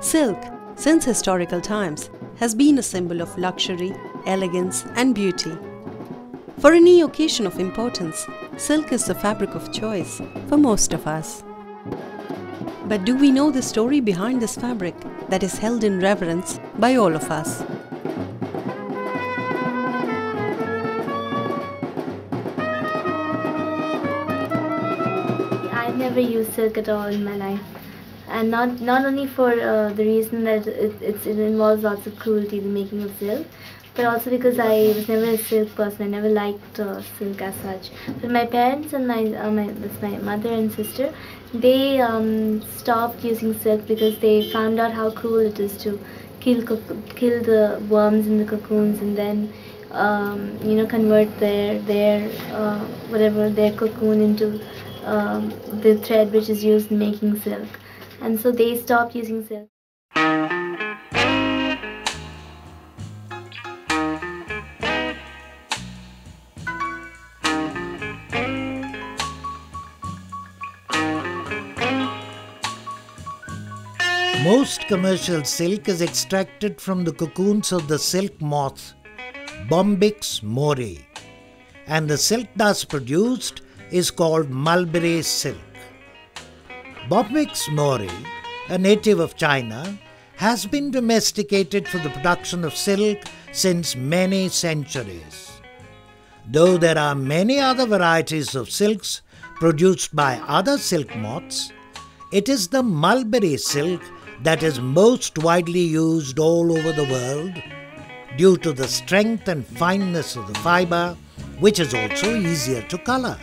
Silk, since historical times, has been a symbol of luxury, elegance, and beauty. For any occasion of importance, silk is the fabric of choice for most of us. But do we know the story behind this fabric that is held in reverence by all of us? I've never used silk at all in my life, and not only for the reason that it involves lots of cruelty, the making of silk, but also because I was never a silk person. I never liked silk as such. But my parents and my mother and sister, they stopped using silk because they found out how cruel it is to kill the worms in the cocoons and then convert their cocoon into the thread which is used in making silk, and so they stopped using silk. Most commercial silk is extracted from the cocoons of the silk moth, Bombyx mori, and the silk thus produced is called mulberry silk. Bombyx mori, a native of China, has been domesticated for the production of silk since many centuries. Though there are many other varieties of silks produced by other silk moths, it is the mulberry silk that is most widely used all over the world due to the strength and fineness of the fibre, which is also easier to colour.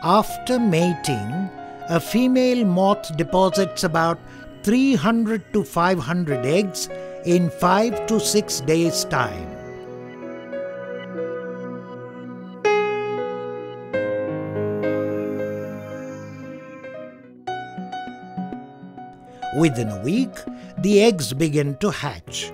After mating, a female moth deposits about 300 to 500 eggs in 5 to 6 days' time. Within a week, the eggs begin to hatch.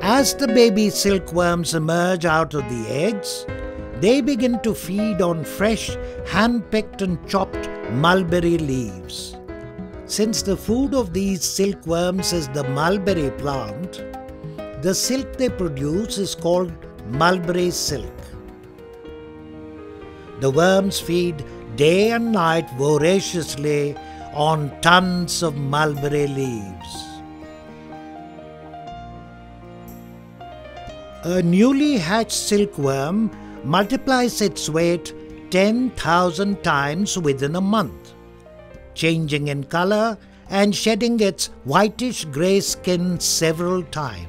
As the baby silkworms emerge out of the eggs, they begin to feed on fresh, hand-picked and chopped mulberry leaves. Since the food of these silkworms is the mulberry plant, the silk they produce is called mulberry silk. The worms feed day and night voraciously on tons of mulberry leaves. A newly hatched silkworm multiplies its weight 10,000 times within a month, changing in color and shedding its whitish-grey skin several times.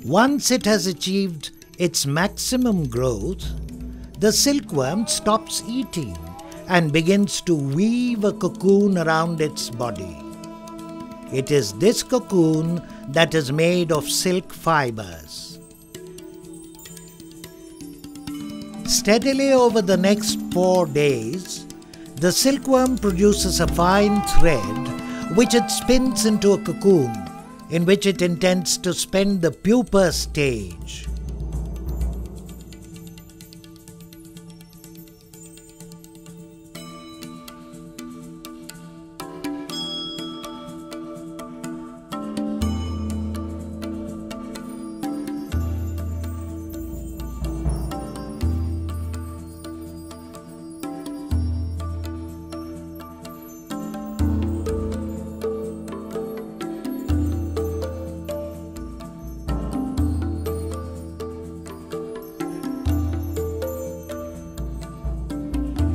Once it has achieved its maximum growth, the silkworm stops eating and begins to weave a cocoon around its body. It is this cocoon that is made of silk fibers. Steadily over the next 4 days, the silkworm produces a fine thread which it spins into a cocoon in which it intends to spend the pupa stage.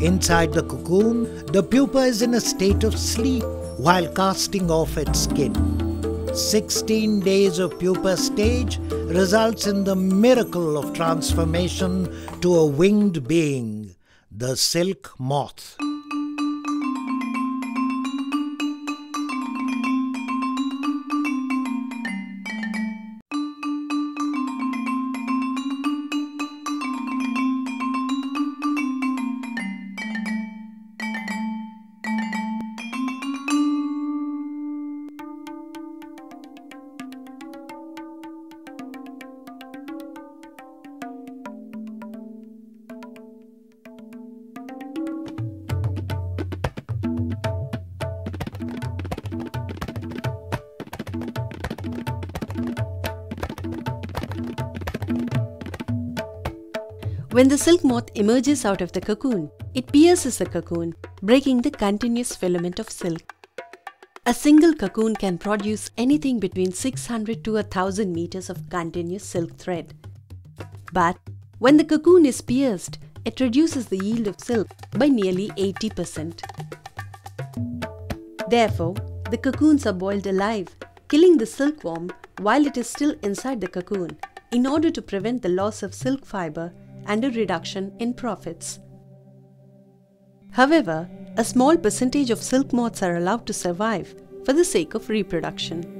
Inside the cocoon, the pupa is in a state of sleep while casting off its skin. 16 days of pupa stage results in the miracle of transformation to a winged being, the silk moth. When the silk moth emerges out of the cocoon, it pierces the cocoon, breaking the continuous filament of silk. A single cocoon can produce anything between 600 to 1000 meters of continuous silk thread. But when the cocoon is pierced, it reduces the yield of silk by nearly 80%. Therefore, the cocoons are boiled alive, killing the silkworm while it is still inside the cocoon in order to prevent the loss of silk fiber and a reduction in profits. However, a small percentage of silk moths are allowed to survive for the sake of reproduction.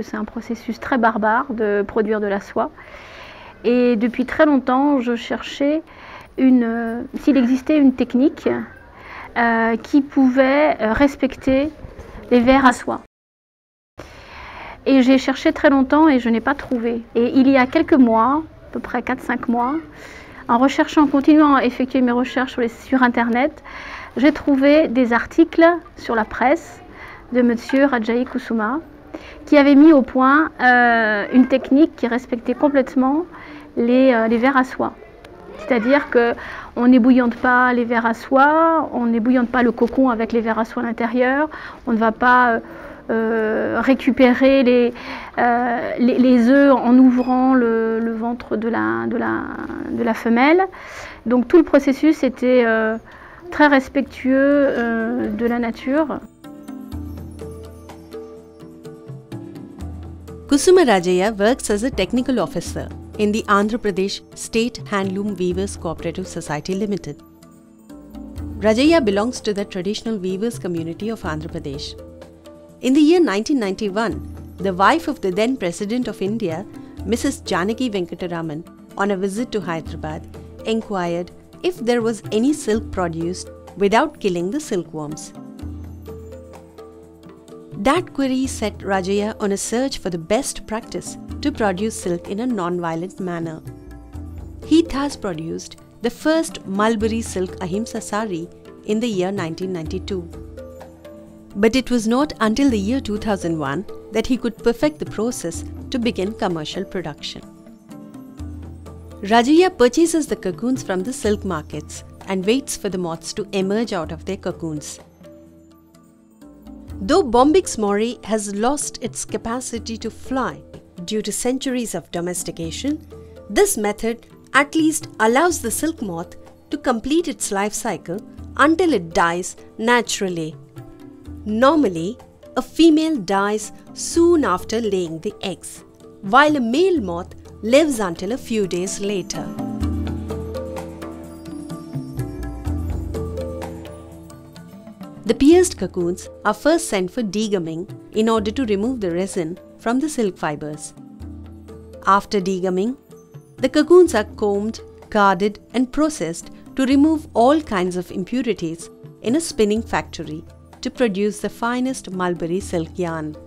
C'est un processus très barbare de produire de la soie. Et depuis très longtemps, je cherchais s'il existait une technique qui pouvait respecter les vers à soie. Et j'ai cherché très longtemps et je n'ai pas trouvé. Et il y a quelques mois, à peu près 4-5 mois, en continuant à effectuer mes recherches sur Internet, j'ai trouvé des articles sur la presse de M. Rajaiah Kusuma qui avait mis au point une technique qui respectait complètement les vers à soie. C'est-à-dire qu'on n'ébouillante pas les vers à soie, on n'ébouillante pas le cocon avec les vers à soie à l'intérieur, on ne va pas récupérer les œufs en ouvrant le ventre de la femelle. Donc tout le processus était très respectueux de la nature. Kusuma Rajaiah works as a technical officer in the Andhra Pradesh State Handloom Weavers Cooperative Society Limited. Rajaiah belongs to the traditional weavers community of Andhra Pradesh. In the year 1991, the wife of the then President of India, Mrs. Janaki Venkataraman, on a visit to Hyderabad, inquired if there was any silk produced without killing the silkworms. That query set Rajaiah on a search for the best practice to produce silk in a non-violent manner. He thus produced the first mulberry silk Ahimsa sari in the year 1992. But it was not until the year 2001 that he could perfect the process to begin commercial production. Rajaiah purchases the cocoons from the silk markets and waits for the moths to emerge out of their cocoons. Though Bombyx mori has lost its capacity to fly due to centuries of domestication, this method at least allows the silk moth to complete its life cycle until it dies naturally. Normally, a female dies soon after laying the eggs, while a male moth lives until a few days later. The pierced cocoons are first sent for degumming in order to remove the resin from the silk fibers. After degumming, the cocoons are combed, carded and processed to remove all kinds of impurities in a spinning factory to produce the finest mulberry silk yarn.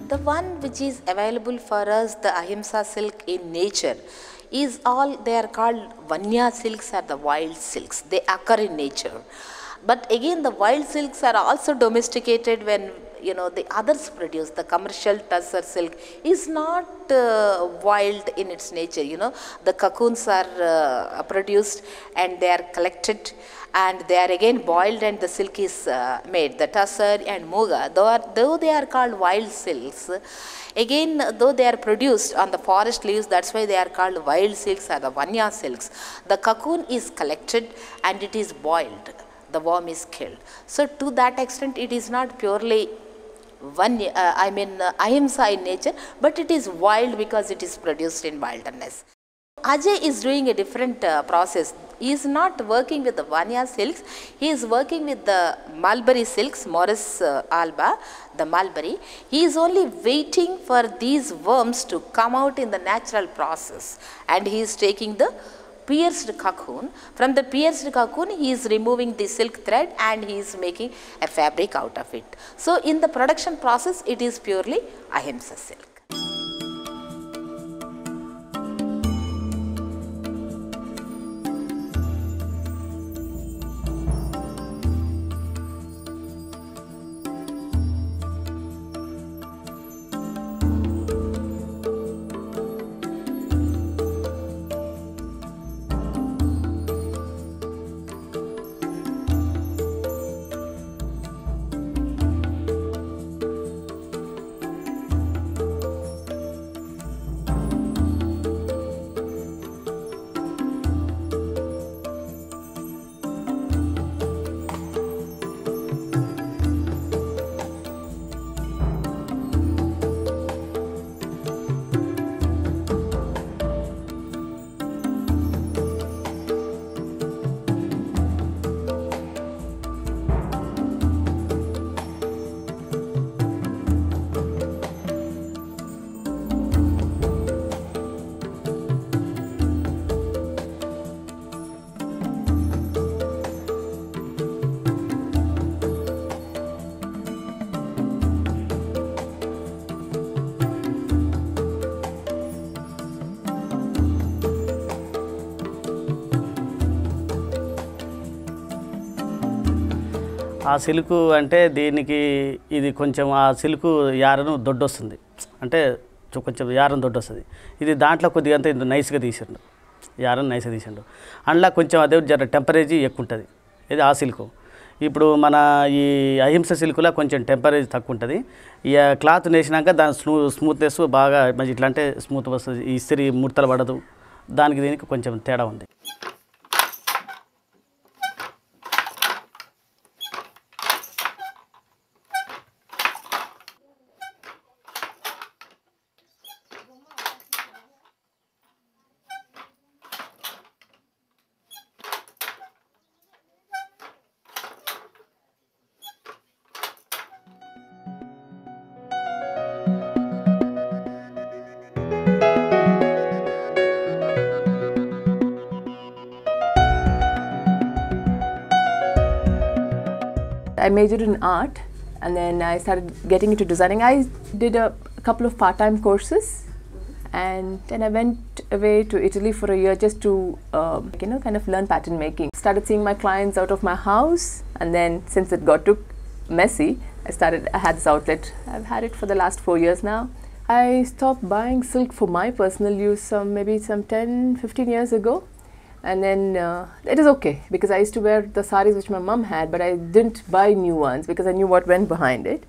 The one which is available for us, the Ahimsa silk in nature, is all, they are called Vanya silks or the wild silks. They occur in nature. But again, the wild silks are also domesticated when the others produce. The commercial tussar silk is not wild in its nature. The cocoons are produced and they are collected and they are again boiled and the silk is made. The tussar and muga, though they are called wild silks, again though they are produced on the forest leaves, that's why they are called wild silks or the Vanya silks. The cocoon is collected and it is boiled. The worm is killed. So to that extent it is not purely Ahimsa in nature, but it is wild because it is produced in wilderness. Ajay is doing a different process. He is not working with the Vanya silks, he is working with the mulberry silks, Morris alba, the mulberry. He is only waiting for these worms to come out in the natural process and he is taking the pierced cocoon. From the pierced cocoon he is removing the silk thread and he is making a fabric out of it. So in the production process it is purely Ahimsa silk. ఆ silk అంటే దీనికి ఇది కొంచెం ఆ silk యారను దొడ్డొస్తుంది, అంటే కొంచెం యారం దొడ్డొస్తుంది. ఇది దాంట్లో కొద్దిగా అంతా నైస్గా తీసిండు, యారం నైస్గా తీసిండు. అందులో కొంచెం అదే జర టెంపరేచర్ ఎక్కువ ఉంటుంది, ఇది ఆ సిల్క్. ఇప్పుడు మన ఈ అహింస సిల్క్లో కొంచెం టెంపరేచర్ తక్కువ ఉంటుంది. ఇక క్లాత్ నేసినాక దాని స్మూత్నెస్ బాగా మంచి ఇట్లా అంటే స్మూత్ వస్తుంది, ఈ ఇస్త్రీ ముడతలు పడదు. దానికి దీనికి కొంచెం తేడా ఉంది. I majored in art and then I started getting into designing. I did a couple of part-time courses and then I went away to Italy for a year just to kind of learn pattern making. Started seeing my clients out of my house, and then since it got too messy, I had this outlet. I've had it for the last 4 years now. I stopped buying silk for my personal use maybe some 10-15 years ago. And then it is okay because I used to wear the saris which my mum had, but I didn't buy new ones because I knew what went behind it.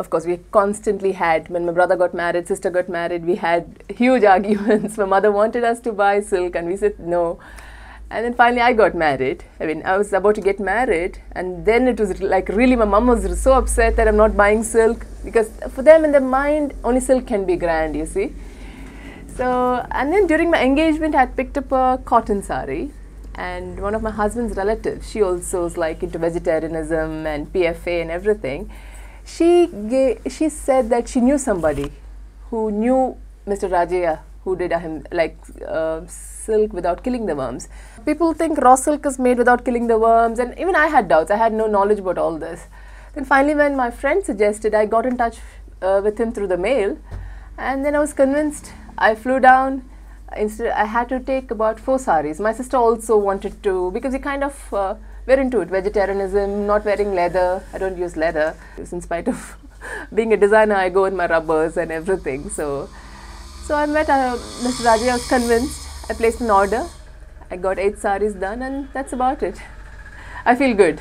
Of course, we constantly had, when my brother got married, sister got married, we had huge arguments. My mother wanted us to buy silk and we said no. And then finally I got married. I mean, I was about to get married, and then it was like really, my mum was so upset that I'm not buying silk, because for them in their mind, only silk can be grand, you see. So, and then during my engagement, I had picked up a cotton sari, and one of my husband's relatives, she also was like into vegetarianism and PFA and everything. She said that she knew somebody who knew Mr. Rajaiah, who did silk without killing the worms. People think raw silk is made without killing the worms, and even I had doubts. I had no knowledge about all this. Then finally, when my friend suggested, I got in touch with him through the mail, and then I was convinced. I flew down. Instead, I had to take about 4 saris. My sister also wanted to, because we kind of were into it, vegetarianism, not wearing leather. I don't use leather. In spite of being a designer, I go in my rubbers and everything. So I met Mr. Rajaiah. I was convinced. I placed an order. I got 8 saris done, and that's about it. I feel good.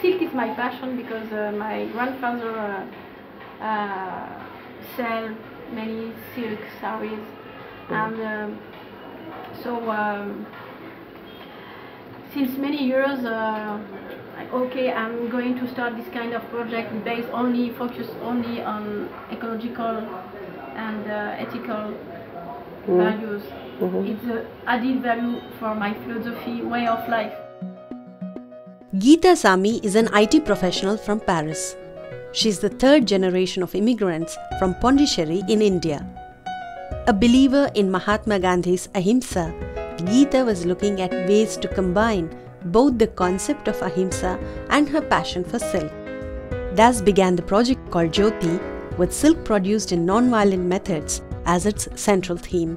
Silk is my passion because my grandfather sell many silk saris, and since many years, okay, I'm going to start this kind of project focused only on ecological and ethical values. It's an added value for my philosophy, way of life. Geeta Sami is an IT professional from Paris. She is the 3rd generation of immigrants from Pondicherry in India. A believer in Mahatma Gandhi's Ahimsa, Geeta was looking at ways to combine both the concept of Ahimsa and her passion for silk. Thus began the project called Jyoti, with silk produced in non-violent methods as its central theme.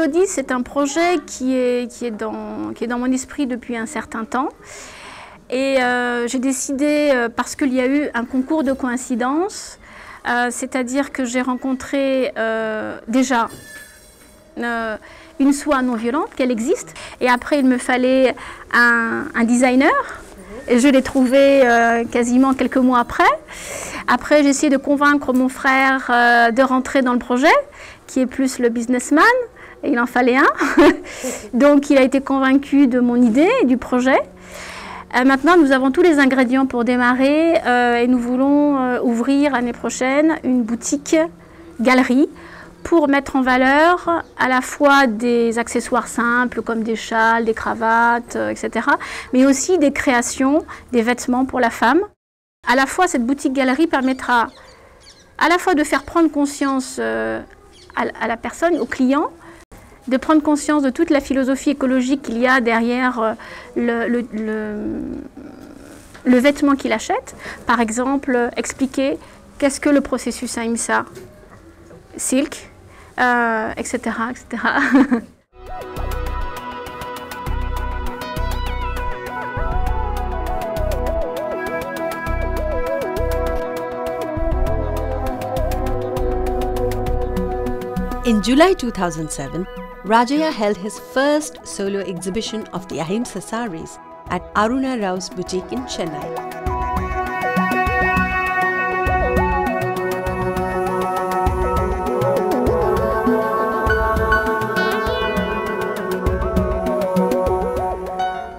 mélodie, c'est un projet qui est dans mon esprit depuis un certain temps. Et j'ai décidé, parce qu'il y a eu un concours de coïncidence, c'est-à-dire que j'ai rencontré déjà une soie non violente, qu'elle existe, et après il me fallait un designer, et je l'ai trouvé quasiment quelques mois après. Après, j'ai essayé de convaincre mon frère de rentrer dans le projet, qui est plus le businessman, et il en fallait un. Donc il a été convaincu de mon idée et du projet. Maintenant, nous avons tous les ingrédients pour démarrer et nous voulons ouvrir l'année prochaine une boutique galerie pour mettre en valeur à la fois des accessoires simples comme des châles, des cravates, etc., mais aussi des créations, des vêtements pour la femme. À la fois, cette boutique-galerie permettra à la fois de faire prendre conscience à la personne, au client, de prendre conscience de toute la philosophie écologique qu'il y a derrière le vêtement qu'il achète. Par exemple, expliquer qu'est-ce que le processus Ahimsa Silk, etc., etc. In July 2007, Rajaiah held his first solo exhibition of the Ahimsa saris at Aruna Rao's boutique in Chennai.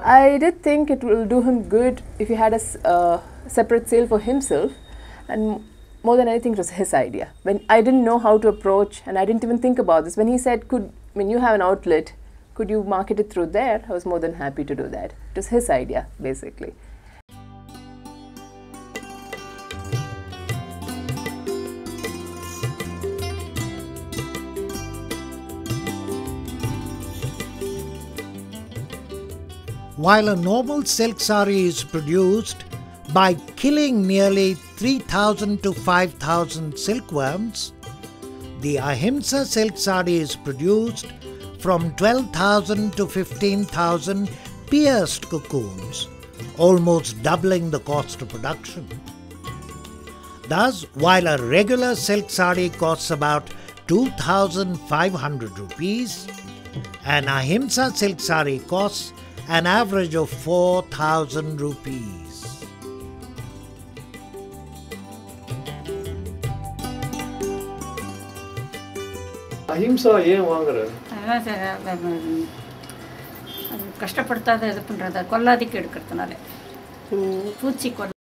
I did think it will do him good if he had a separate sale for himself, and more than anything it was his idea. When I didn't know how to approach, and I didn't even think about this, when he said, when you have an outlet, could you market it through there? I was more than happy to do that. It was his idea, basically. While a normal silk sari is produced by killing nearly 3,000 to 5,000 silkworms, the Ahimsa silk sari is produced from 12,000 to 15,000 pierced cocoons, almost doubling the cost of production. Thus, while a regular silk sari costs about 2,500 rupees, an Ahimsa silk sari costs an average of 4,000 rupees. அஹிம்சா ஏன் வாங்குற? கஷ்டப்படுத்தாத இது பண்ணுறத கொல்லாதிக்கு எடுக்கிறதுனால பூச்சி கொல்ல